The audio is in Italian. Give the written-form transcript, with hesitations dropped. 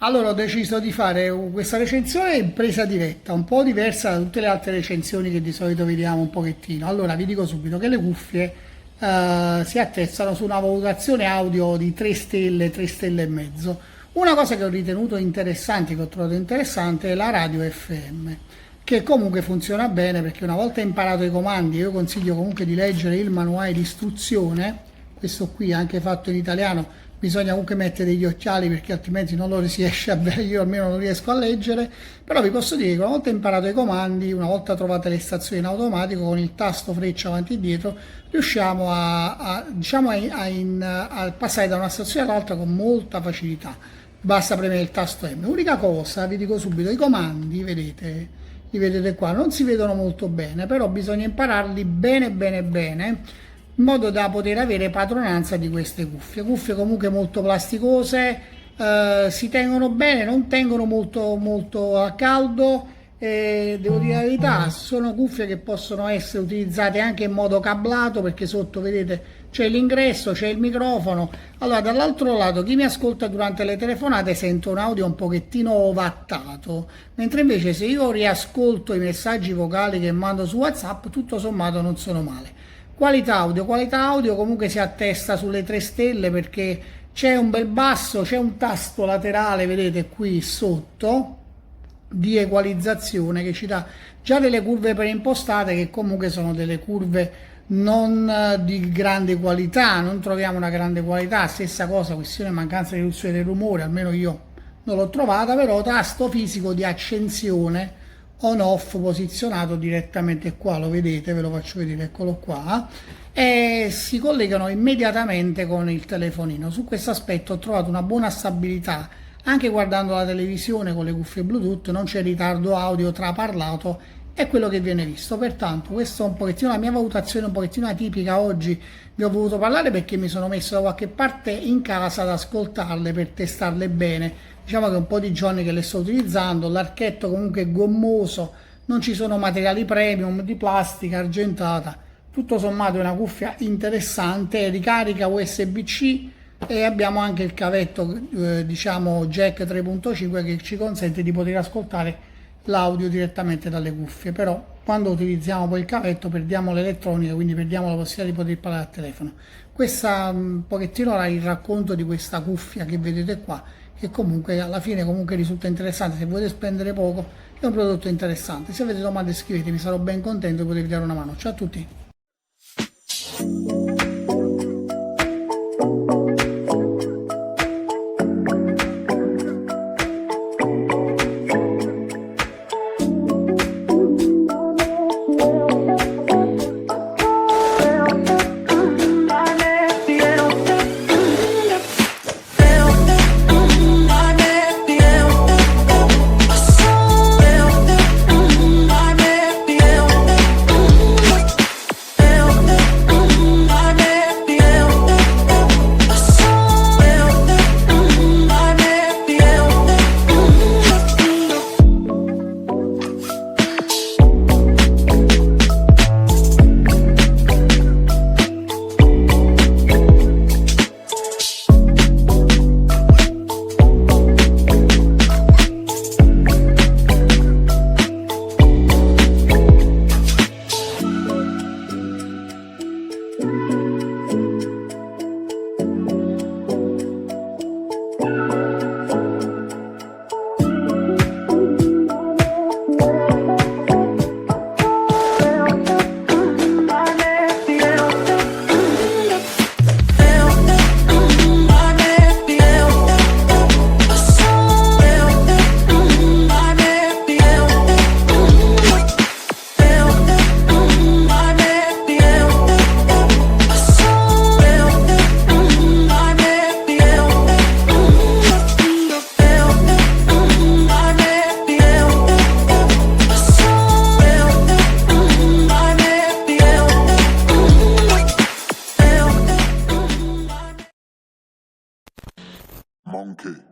Allora ho deciso di fare questa recensione in presa diretta, un po' diversa da tutte le altre recensioni che di solito vediamo un pochettino. Allora vi dico subito che le cuffie si attestano su una valutazione audio di 3 stelle, 3 stelle e mezzo. Una cosa che ho ritenuto interessante, che ho trovato interessante, è la radio FM, che comunque funziona bene perché una volta imparato i comandi, io consiglio comunque di leggere il manuale di istruzione, questo qui anche fatto in italiano. Bisogna comunque mettere degli occhiali perché altrimenti non lo si riesce a vedere, io almeno non riesco a leggere, però vi posso dire che una volta imparato i comandi, una volta trovate le stazioni in automatico, con il tasto freccia avanti e dietro riusciamo a passare da una stazione all'altra con molta facilità, basta premere il tasto M. L'unica cosa, vi dico subito, i comandi, vedete, li vedete qua, non si vedono molto bene, però bisogna impararli bene bene bene, in modo da poter avere padronanza di queste cuffie comunque molto plasticose, si tengono bene, non tengono molto a caldo, devo dire la verità, sono cuffie che possono essere utilizzate anche in modo cablato, perché sotto vedete c'è l'ingresso, c'è il microfono. Allora dall'altro lato chi mi ascolta durante le telefonate sente un audio un pochettino ovattato, mentre invece se io riascolto i messaggi vocali che mando su WhatsApp, tutto sommato non sono male. Qualità audio comunque si attesta sulle 3 stelle perché c'è un bel basso, c'è un tasto laterale, vedete qui sotto, di equalizzazione che ci dà già delle curve preimpostate che comunque sono delle curve non di grande qualità, non troviamo una grande qualità, stessa cosa, questione mancanza di riduzione del rumore, almeno io non l'ho trovata, però tasto fisico di accensione on off posizionato direttamente qua, lo vedete, ve lo faccio vedere, eccolo qua, e si collegano immediatamente con il telefonino. Su questo aspetto ho trovato una buona stabilità, anche guardando la televisione con le cuffie Bluetooth non c'è ritardo audio tra parlato e quello che viene visto. Pertanto questa è un pochettino la mia valutazione, un pochettino atipica. Oggi vi ho voluto parlare perché mi sono messo da qualche parte in casa ad ascoltarle per testarle bene. Diciamo che è un po' di giorni che le sto utilizzando, l'archetto comunque è gommoso, non ci sono materiali premium di plastica argentata, tutto sommato è una cuffia interessante, ricarica USB-C e abbiamo anche il cavetto diciamo jack 3.5 che ci consente di poter ascoltare l'audio direttamente dalle cuffie. Però quando utilizziamo poi il cavetto perdiamo l'elettronica, quindi perdiamo la possibilità di poter parlare al telefono. Questa un pochettino era il racconto di questa cuffia che vedete qua, che comunque alla fine comunque risulta interessante. Se volete spendere poco è un prodotto interessante. Se avete domande scrivetemi, sarò ben contento di potervi dare una mano. Ciao a tutti. Monkey.